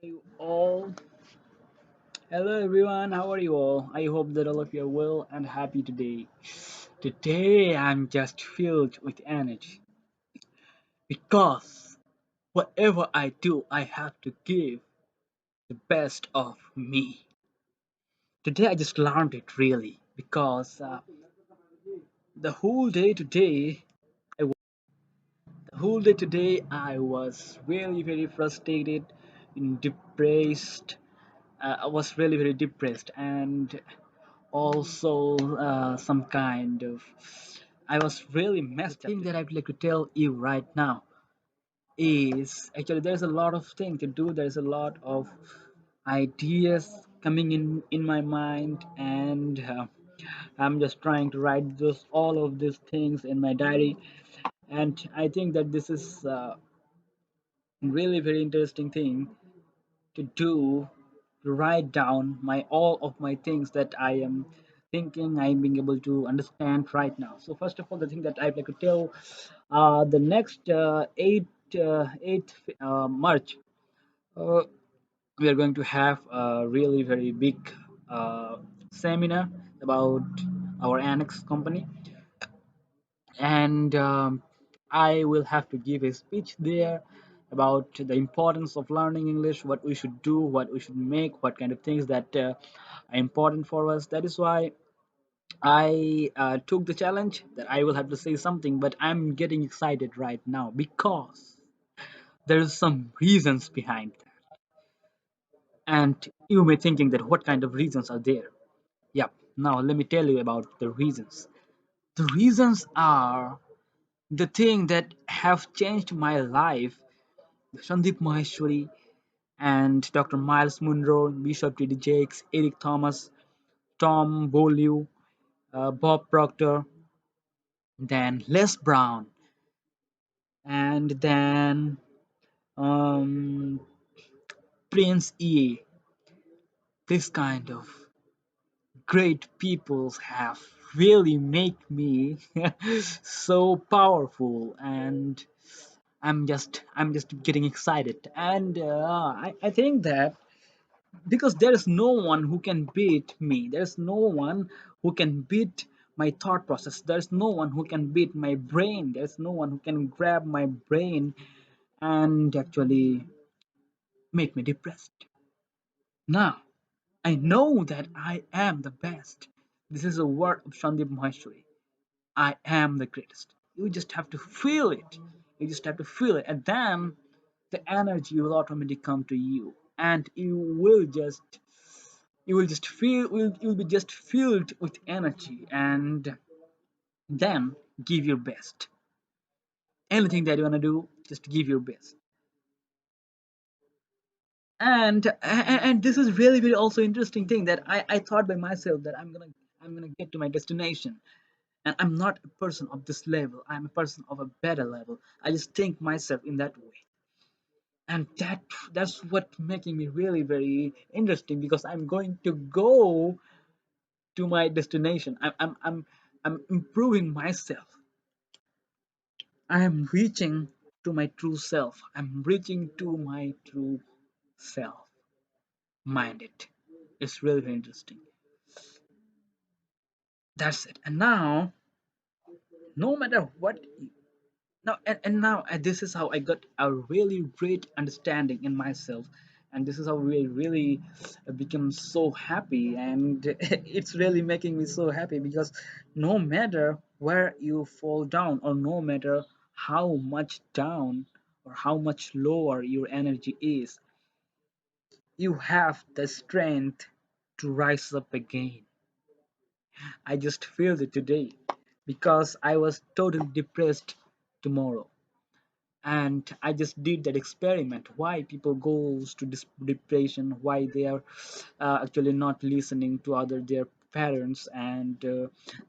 Are you all? Hello everyone, how are you all? I hope that all of you are well and happy today. Today I'm just filled with energy because whatever I do, I have to give the best of me. Today I just learned it really because the whole day today, I was really very frustrated and depressed. I was really very depressed and also some kind of I was really messed up. The thing that I'd like to tell you right now is actually there's a lot of things to do. There's a lot of ideas coming in my mind, and I'm just trying to write those all of these things in my diary. And I think that this is really very interesting thing to do, to write down my all of my things that I am thinking I'm being able to understand right now. So first of all, the thing that I'd like to tell, the next 8th March, uh, we are going to have a really very big uh, seminar about our annex company, and I will have to give a speech there about the importance of learning English, what we should do, what we should make, what kind of things that are important for us. That is why I took the challenge that I will have to say something, but I'm getting excited right now because there's some reasons behind that. And you may thinking that what kind of reasons are there? Yep. Now let me tell you about the reasons. The reasons are the thing that have changed my life. Sandeep Maheshwari and Dr. Miles Munro, Bishop T.D. Jakes, Eric Thomas, Tom Beaulieu, Bob Proctor, then Les Brown, and then um, Prince E. This kind of great peoples have really make me so powerful, and I'm just getting excited, and I think that because there is no one who can beat me, there's no one who can beat my thought process, there's no one who can beat my brain, there's no one who can grab my brain and actually make me depressed. Now I know that I am the best. This is a word of Shandip Maheshwari. I am the greatest. You just have to feel it. You just have to feel it, and then the energy will automatically come to you, and you will just feel you'll be just filled with energy, and then give your best. Anything that you wanna do, just give your best. And this is really very also interesting thing that I thought by myself that I'm gonna get to my destination, and I'm not a person of this level, I'm a person of a better level. I just think myself in that way, and that's what making me really very interesting because I'm going to go to my destination. I'm improving myself. I am reaching to my true self. I'm reaching to my true self. Mind it. It's really very interesting. That's it. And now, no matter what now and now this is how I got a really great understanding in myself, and this is how we really become so happy, and it's really making me so happy because no matter where you fall down, or no matter how much down or how much lower your energy is, you have the strength to rise up again. I just feel it today because I was totally depressed tomorrow, and I just did that experiment why people goes to this depression, why they are actually not listening to other their parents, and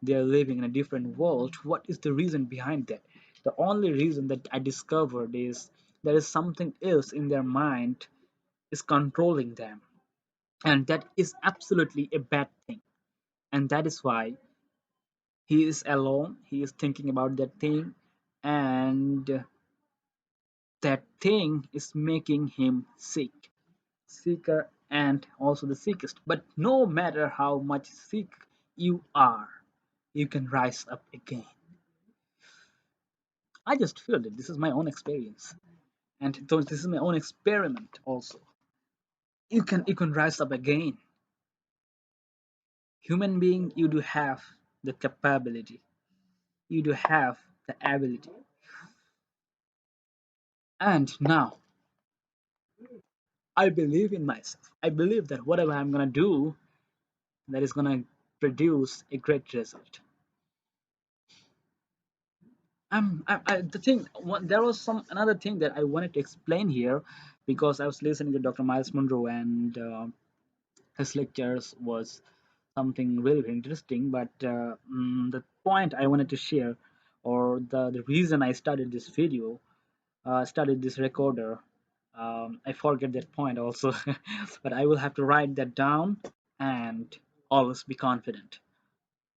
they are living in a different world. What is the reason behind that? The only reason that I discovered is there is something else in their mind is controlling them, and that is absolutely a bad thing. And that is why he is alone, he is thinking about that thing, and that thing is making him sick. seeker, and also the sickest. But no matter how much sick you are, you can rise up again. I just feel that this is my own experience, and so this is my own experiment also. You can rise up again. Human being, you do have the capability, you do have the ability. And now I believe in myself. I believe that whatever I'm gonna do, that is gonna produce a great result. The thing, there was some another thing that I wanted to explain here, because I was listening to Dr. Miles Monroe, and his lectures was something really interesting. But the point I wanted to share, or the reason I started this video, started this recorder, I forget that point also, but I will have to write that down, and always be confident,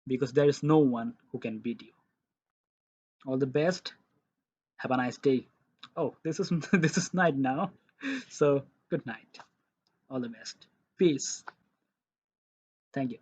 because there is no one who can beat you. All the best. Have a nice day. Oh, this is this is night now. So good night. All the best. Peace. Thank you.